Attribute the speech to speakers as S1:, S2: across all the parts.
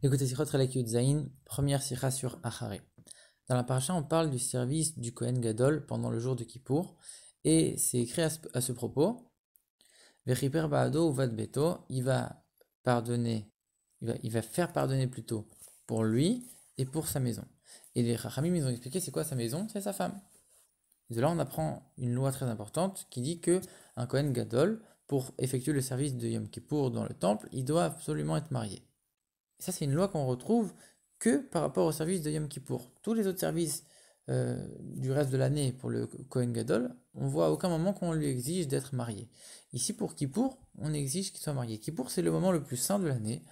S1: Écoutez, Sichot Chelek Yud Zayin, première sikha sur Acharé. Dans la paracha, on parle du service du Kohen Gadol pendant le jour de Kippour, et c'est écrit à ce propos, Vechiper Ba'ado Uvad Beto, il va pardonner, il va faire pardonner plutôt pour lui et pour sa maison. Et les Chachamim, ils ont expliqué c'est quoi sa maison, c'est sa femme. Et de là, on apprend une loi très importante qui dit que un Kohen Gadol, pour effectuer le service de Yom Kippour dans le temple, il doit absolument être marié. Et ça, c'est une loi qu'on retrouve que par rapport au service de Yom Kippour. Tous les autres services du reste de l'année pour le Kohen Gadol, on voit à aucun moment qu'on lui exige d'être marié. Ici, pour Kippour, on exige qu'il soit marié. Kippour, c'est le moment le plus saint de l'année,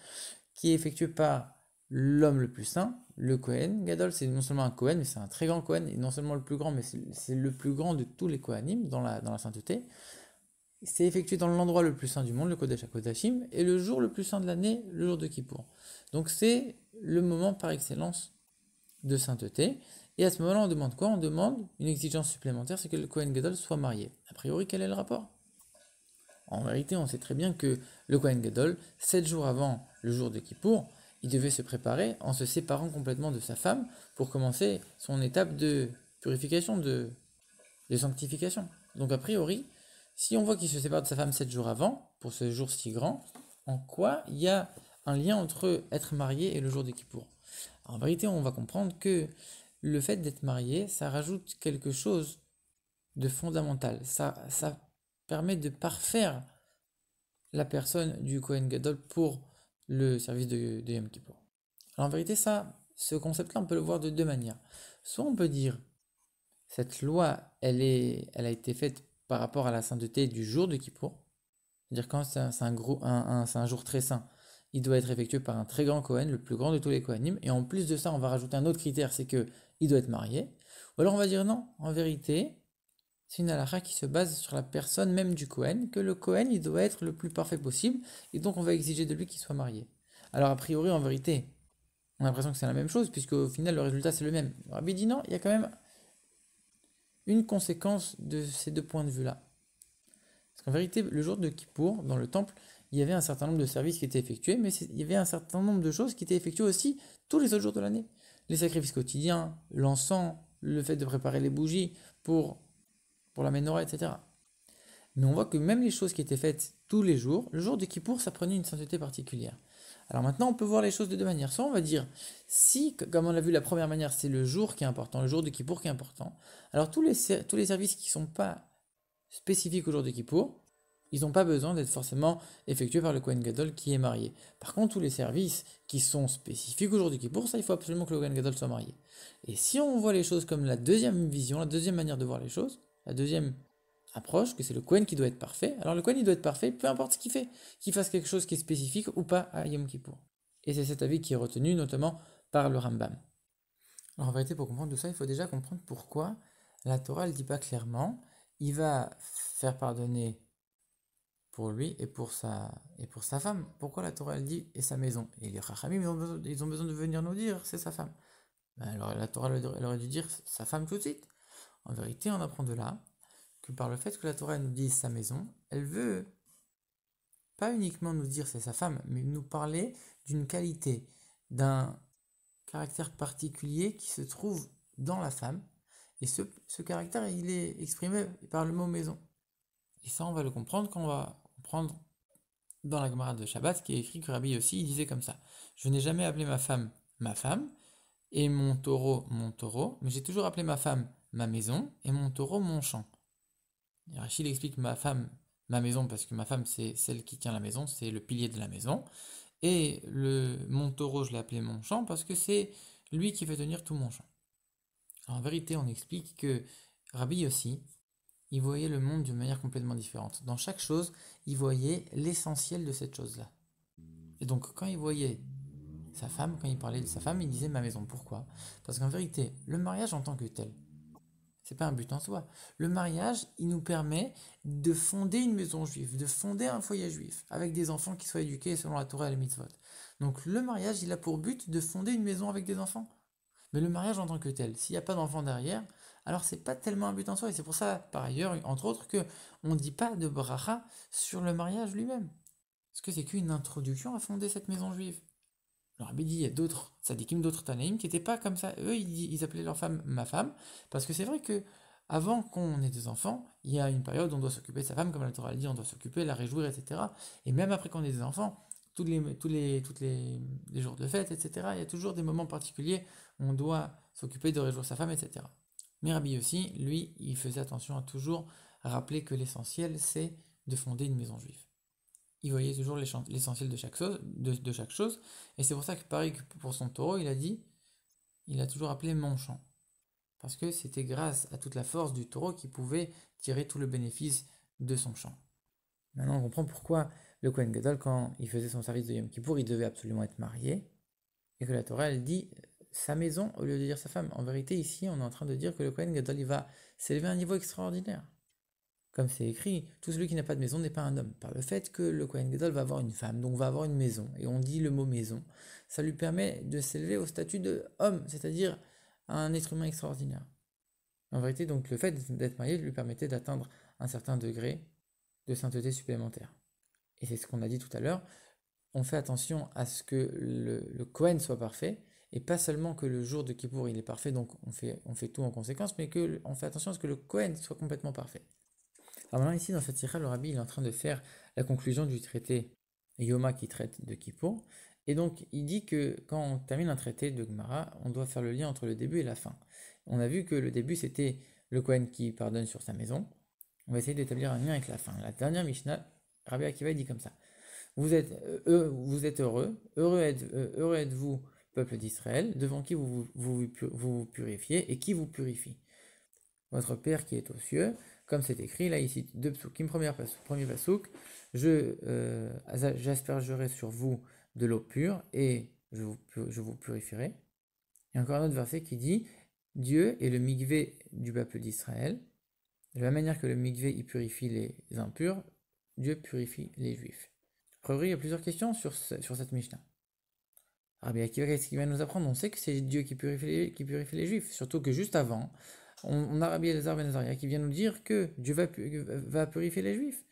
S1: qui est effectué par l'homme le plus saint, le Kohen Gadol. C'est non seulement un Kohen, mais c'est un très grand Kohen, et non seulement le plus grand, mais c'est le plus grand de tous les Kohanim dans la sainteté. C'est effectué dans l'endroit le plus saint du monde, le Kodesh HaKodashim, et le jour le plus saint de l'année, le jour de Kippour. Donc c'est le moment par excellence de sainteté. Et à ce moment-là, on demande quoi? On demande une exigence supplémentaire, c'est que le Kohen Gadol soit marié. A priori, quel est le rapport? En vérité, on sait très bien que le Kohen Gadol, 7 jours avant le jour de Kippour, il devait se préparer en se séparant complètement de sa femme pour commencer son étape de purification, de sanctification. Donc a priori, si on voit qu'il se sépare de sa femme 7 jours avant, pour ce jour si grand, en quoi il y a un lien entre être marié et le jour de Kippour? En vérité, on va comprendre que le fait d'être marié, ça rajoute quelque chose de fondamental. Ça permet de parfaire la personne du Kohen Gadol pour le service de Yom Kippour. Alors en vérité, ce concept-là, on peut le voir de deux manières. Soit on peut dire, cette loi, elle a été faite par rapport à la sainteté du jour de Kippour. C'est-à-dire quand c'est un jour très saint, il doit être effectué par un très grand Kohen, le plus grand de tous les Kohanim. Et en plus de ça, on va rajouter un autre critère, c'est qu'il doit être marié. Ou alors on va dire non, en vérité, c'est une halakha qui se base sur la personne même du Kohen, que le Kohen, il doit être le plus parfait possible, et donc on va exiger de lui qu'il soit marié. Alors a priori, en vérité, on a l'impression que c'est la même chose, puisque au final, le résultat c'est le même. Rabbi dit non, il y a quand même une conséquence de ces deux points de vue-là. Parce qu'en vérité, le jour de Kippour, dans le temple, il y avait un certain nombre de services qui étaient effectués, mais il y avait un certain nombre de choses qui étaient effectuées aussi tous les autres jours de l'année. Les sacrifices quotidiens, l'encens, le fait de préparer les bougies pour la menorah, etc. Mais on voit que même les choses qui étaient faites tous les jours, le jour de Kippour, ça prenait une sainteté particulière. Alors maintenant, on peut voir les choses de deux manières. Soit on va dire, si, comme on l'a vu la première manière, c'est le jour qui est important, le jour de Kippour qui est important, alors tous les services qui ne sont pas spécifiques au jour de Kippour, ils n'ont pas besoin d'être forcément effectués par le Kohen Gadol qui est marié. Par contre, tous les services qui sont spécifiques au jour de Kippour, ça, il faut absolument que le Kohen Gadol soit marié. Et si on voit les choses comme la deuxième vision, la deuxième manière de voir les choses, la deuxième approche, que c'est le Kohen qui doit être parfait, alors le Kohen il doit être parfait, peu importe ce qu'il fait, qu'il fasse quelque chose qui est spécifique ou pas à Yom Kippour. Et c'est cet avis qui est retenu notamment par le Rambam. Alors en vérité, pour comprendre tout ça, il faut déjà comprendre pourquoi la Torah ne dit pas clairement, il va faire pardonner pour lui et pour sa femme. Pourquoi la Torah elle dit et sa maison? Et les Chachamim, ils ont besoin de venir nous dire c'est sa femme. Ben alors la Torah elle aurait dû dire sa femme tout de suite. En vérité, on apprend de là que par le fait que la Torah nous dise sa maison, elle veut pas uniquement nous dire c'est sa femme, mais nous parler d'une qualité, d'un caractère particulier qui se trouve dans la femme. Et ce caractère, il est exprimé par le mot maison. Et ça, on va le comprendre quand on va comprendre dans la Gemara de Shabbat, qui est écrit que Rabbi aussi, il disait comme ça. Je n'ai jamais appelé ma femme, et mon taureau, mais j'ai toujours appelé ma femme ma maison, et mon taureau mon champ. Et Rachid explique ma femme, ma maison, parce que ma femme, c'est celle qui tient la maison, c'est le pilier de la maison. Et mon taureau, je l'ai appelé mon champ, parce que c'est lui qui fait tenir tout mon champ. Alors, en vérité, on explique que Rabbi aussi, il voyait le monde d'une manière complètement différente. Dans chaque chose, il voyait l'essentiel de cette chose-là. Et donc, quand il voyait sa femme, quand il parlait de sa femme, il disait ma maison. Pourquoi? Parce qu'en vérité, le mariage en tant que tel, c'est pas un but en soi. Le mariage, il nous permet de fonder une maison juive, de fonder un foyer juif, avec des enfants qui soient éduqués selon la Torah et les mitzvot. Donc le mariage, il a pour but de fonder une maison avec des enfants. Mais le mariage en tant que tel, s'il n'y a pas d'enfant derrière, alors c'est pas tellement un but en soi. Et c'est pour ça, par ailleurs, entre autres, que on ne dit pas de bracha sur le mariage lui-même. Parce que c'est qu'une introduction à fonder cette maison juive. Le Rabbi dit, il y a d'autres tzadikim, d'autres Tanaïm qui n'étaient pas comme ça. Eux, ils appelaient leur femme ma femme, parce que c'est vrai que avant qu'on ait des enfants, il y a une période où on doit s'occuper de sa femme, comme la Torah le dit, on doit s'occuper, la réjouir, etc. Et même après qu'on ait des enfants, les jours de fête, etc., il y a toujours des moments particuliers où on doit s'occuper de réjouir sa femme, etc. Mais Rabbi aussi, lui, il faisait attention à toujours rappeler que l'essentiel, c'est de fonder une maison juive. Il voyait toujours l'essentiel de chaque chose, et c'est pour ça que pareil que pour son taureau, il a toujours appelé mon champ. Parce que c'était grâce à toute la force du taureau qu'il pouvait tirer tout le bénéfice de son champ. Maintenant, on comprend pourquoi le Kohen Gadol, quand il faisait son service de Yom Kippour, il devait absolument être marié, et que la Torah, elle dit sa maison au lieu de dire sa femme. En vérité, ici, on est en train de dire que le Kohen Gadol, il va s'élever à un niveau extraordinaire. Comme c'est écrit, tout celui qui n'a pas de maison n'est pas un homme. Par le fait que le Kohen Gadol va avoir une femme, donc va avoir une maison, et on dit le mot maison, ça lui permet de s'élever au statut de homme, c'est-à-dire un être humain extraordinaire. En vérité, donc le fait d'être marié lui permettait d'atteindre un certain degré de sainteté supplémentaire. Et c'est ce qu'on a dit tout à l'heure, on fait attention à ce que le Kohen soit parfait, et pas seulement que le jour de Kippour il est parfait, donc on fait tout en conséquence, mais qu'on fait attention à ce que le Kohen soit complètement parfait. Alors maintenant ici dans cette sikha, le Rabbi il est en train de faire la conclusion du traité Yoma qui traite de Kippour, et donc il dit que quand on termine un traité de Gemara, on doit faire le lien entre le début et la fin. On a vu que le début c'était le Kohen qui pardonne sur sa maison, on va essayer d'établir un lien avec la fin. La dernière Mishnah, Rabbi Akiva dit comme ça. Vous êtes heureux êtes-vous, peuple d'Israël, devant qui vous purifiez et qui vous purifie. Votre Père qui est aux cieux, comme c'est écrit, là ici, deux psukim, premier pasouk, j'aspergerai sur vous de l'eau pure et je vous purifierai. Il y a encore un autre verset qui dit, Dieu est le migvé du peuple d'Israël. De la même manière que le migvé il purifie les impurs, Dieu purifie les juifs. A priori, il y a plusieurs questions sur cette Mishnah. Rabbi Akiva, qu'est-ce qu'il va nous apprendre? On sait que c'est Dieu qui purifie les juifs, surtout que juste avant, on a Rabbi Elazar ben Azaria qui vient nous dire que Dieu va purifier les juifs.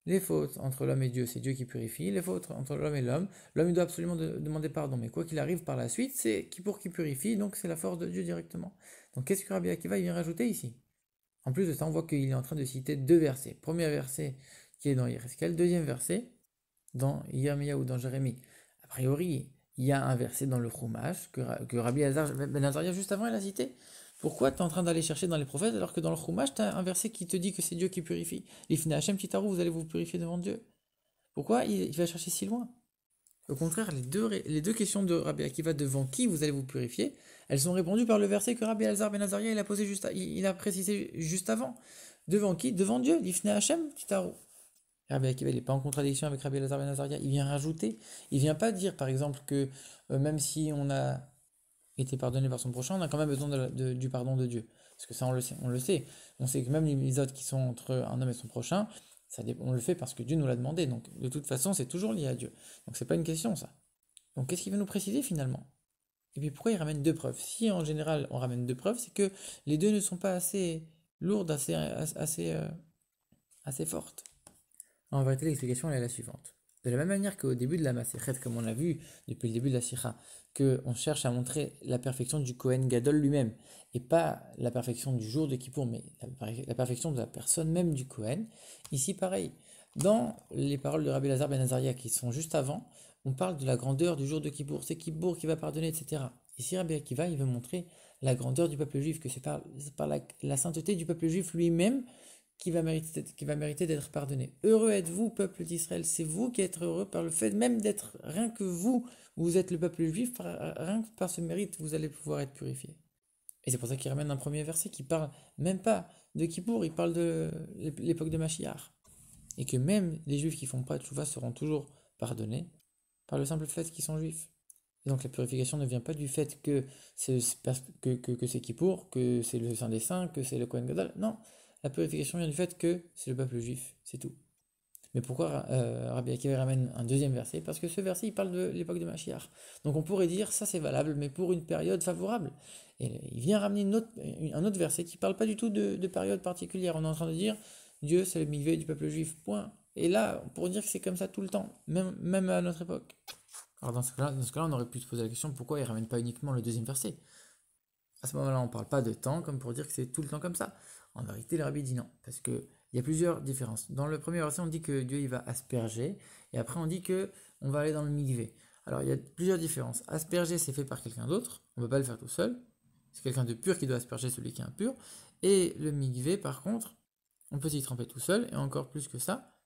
S1: Les fautes entre l'homme et Dieu, c'est Dieu qui purifie. Les fautes entre l'homme et l'homme il doit absolument demander pardon. Mais quoi qu'il arrive par la suite, c'est qui purifie, donc c'est la force de Dieu directement. Donc qu'est-ce que Rabbi Akiva vient rajouter ici? En plus de ça, on voit qu'il est en train de citer deux versets. Premier verset qui est dans Yereskel, deuxième verset dans Yirmiyahu ou dans Jérémie. A priori, il y a un verset dans le Chumash que Rabbi Elazar ben Azaria juste avant il a cité. Pourquoi tu es en train d'aller chercher dans les prophètes alors que dans le Chumash, tu as un verset qui te dit que c'est Dieu qui purifie? L'Ifna Hashem Titaru, vous allez vous purifier devant Dieu. Pourquoi il va chercher si loin? Au contraire, les deux questions de Rabbi Akiva devant qui vous allez vous purifier, elles sont répondues par le verset que Rabbi Elazar ben Azaria il a précisé juste avant. Devant qui? Devant Dieu, l'Ifna Hashem Titaru. Rabbi Akiva, il n'est pas en contradiction avec Rabbi Elazar ben Azaria, il vient rajouter. Il vient pas dire, par exemple, que même si on a été pardonné par son prochain, on a quand même besoin du pardon de Dieu. Parce que ça, on le sait. On sait que même les misotes qui sont entre un homme et son prochain, on le fait parce que Dieu nous l'a demandé. Donc, de toute façon, c'est toujours lié à Dieu. Donc, c'est pas une question, ça. Donc, qu'est-ce qu'il va nous préciser finalement? Et puis, pourquoi il ramène deux preuves? Si, en général, on ramène deux preuves, c'est que les deux ne sont pas assez lourdes, assez fortes. En vérité, l'explication elle est la suivante. De la même manière qu'au début de la Masechet, comme on l'a vu depuis le début de la Sikha, qu'on cherche à montrer la perfection du Kohen Gadol lui-même, et pas la perfection du jour de Kippour, mais la perfection de la personne même du Kohen, ici pareil. Dans les paroles de Rabbi Elazar ben Azaria qui sont juste avant, on parle de la grandeur du jour de Kippour, c'est Kippour qui va pardonner, etc. Ici, Rabbi Akiva, il veut montrer la grandeur du peuple juif, que c'est par la sainteté du peuple juif lui-même qui va mériter d'être pardonné. Heureux êtes-vous, peuple d'Israël, c'est vous qui êtes heureux par le fait même d'être, rien que vous êtes le peuple juif, rien que par ce mérite, vous allez pouvoir être purifié. Et c'est pour ça qu'il ramène un premier verset qui parle même pas de Kippour, il parle de l'époque de Mashiach. Et que même les juifs qui font pas de tchouva seront toujours pardonnés par le simple fait qu'ils sont juifs. Et donc la purification ne vient pas du fait que c'est Kippour, que c'est le Saint des Saints, que c'est le Kohen Gadol, non. La purification vient du fait que c'est le peuple juif, c'est tout. Mais pourquoi Rabbi Akiva ramène un deuxième verset? Parce que ce verset, il parle de l'époque de Mashiach. Donc on pourrait dire, ça c'est valable, mais pour une période favorable. Et il vient ramener un autre verset qui ne parle pas du tout de période particulière. On est en train de dire, Dieu c'est le migvé du peuple juif, point. Et là, on pourrait dire que c'est comme ça tout le temps, même à notre époque. Alors dans ce cas-là, on aurait pu se poser la question pourquoi il ne ramène pas uniquement le deuxième verset. À ce moment-là, on ne parle pas de temps comme pour dire que c'est tout le temps comme ça. En vérité, le rabbi dit non, parce qu'il y a plusieurs différences. Dans le premier verset, on dit que Dieu il va asperger, et après on dit que on va aller dans le mikvé. Alors il y a plusieurs différences. Asperger, c'est fait par quelqu'un d'autre, on ne peut pas le faire tout seul. C'est quelqu'un de pur qui doit asperger celui qui est impur. Et le mikvé, par contre, on peut s'y tremper tout seul, et encore plus que ça,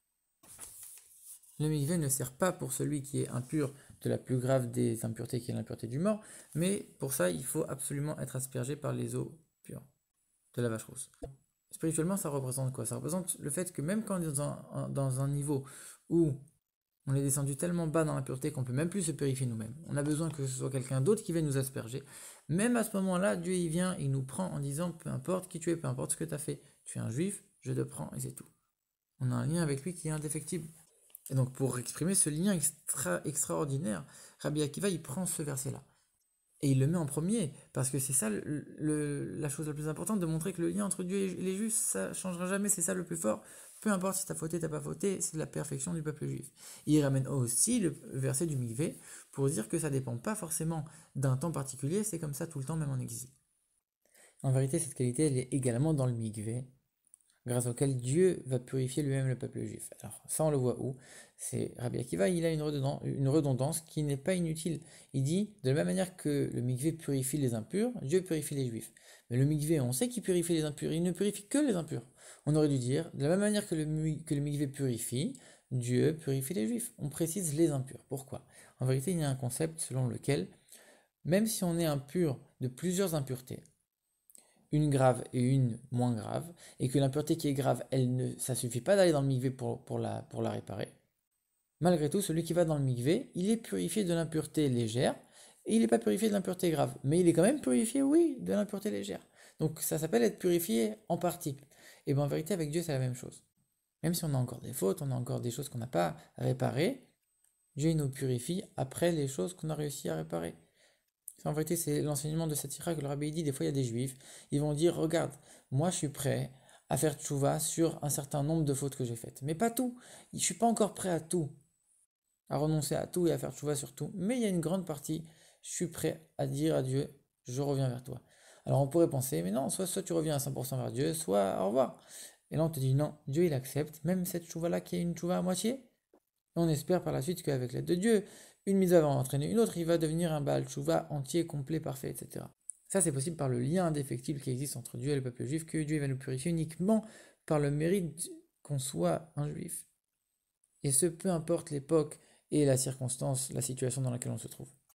S1: le mikvé ne sert pas pour celui qui est impur de la plus grave des impuretés qui est l'impureté du mort, mais pour ça, il faut absolument être aspergé par les eaux pures de la vache rousse. Spirituellement, ça représente quoi? Ça représente le fait que même quand on est dans un niveau où on est descendu tellement bas dans l'impureté qu'on ne peut même plus se purifier nous-mêmes, on a besoin que ce soit quelqu'un d'autre qui vienne nous asperger. Même à ce moment-là, Dieu il vient, il nous prend en disant peu importe qui tu es, peu importe ce que tu as fait, tu es un juif, je te prends et c'est tout. On a un lien avec lui qui est indéfectible. Et donc pour exprimer ce lien extraordinaire, Rabbi Akiva il prend ce verset-là. Et il le met en premier, parce que c'est ça la chose la plus importante, de montrer que le lien entre Dieu et les Juifs, ça ne changera jamais, c'est ça le plus fort. Peu importe si t'as fauté, t'as pas fauté, c'est la perfection du peuple juif. Il ramène aussi le verset du mikvé pour dire que ça dépend pas forcément d'un temps particulier, c'est comme ça tout le temps, même en exil. En vérité, cette qualité, elle est également dans le mikvé, grâce auquel Dieu va purifier lui-même le peuple juif. Alors ça on le voit où? C'est Rabbi Akiva, il a une redondance qui n'est pas inutile. Il dit, de la même manière que le mikvé purifie les impurs, Dieu purifie les juifs. Mais le mikvé, on sait qu'il purifie les impurs, il ne purifie que les impurs. On aurait dû dire, de la même manière que le mikvé purifie, Dieu purifie les juifs. On précise les impurs. Pourquoi? En vérité, il y a un concept selon lequel, même si on est impur de plusieurs impuretés, une grave et une moins grave, et que l'impureté qui est grave, ça suffit pas d'aller dans le mikvé pour la réparer. Malgré tout, celui qui va dans le mikvé, il est purifié de l'impureté légère, et il n'est pas purifié de l'impureté grave. Mais il est quand même purifié, oui, de l'impureté légère. Donc ça s'appelle être purifié en partie. Et bien en vérité, avec Dieu, c'est la même chose. Même si on a encore des fautes, on a encore des choses qu'on n'a pas réparées, Dieu nous purifie après les choses qu'on a réussi à réparer. En vérité, c'est l'enseignement de cette sira que le rabbi dit. Des fois, il y a des juifs, ils vont dire, regarde, moi je suis prêt à faire tchouva sur un certain nombre de fautes que j'ai faites. Mais pas tout. Je suis pas encore prêt à tout, à renoncer à tout et à faire tchouva sur tout. Mais il y a une grande partie, je suis prêt à dire à Dieu, je reviens vers toi. Alors on pourrait penser, mais non, soit tu reviens à 100% vers Dieu, soit au revoir. Et là on te dit, non, Dieu il accepte, même cette tchouva-là qui est une tchouva à moitié. Et on espère par la suite qu'avec l'aide de Dieu, une mitzvah va entraîner une autre, il va devenir un Baal Tshuva entier, complet, parfait, etc. Ça, c'est possible par le lien indéfectible qui existe entre Dieu et le peuple juif, que Dieu va nous purifier uniquement par le mérite qu'on soit un juif. Et ce, peu importe l'époque et la circonstance, la situation dans laquelle on se trouve.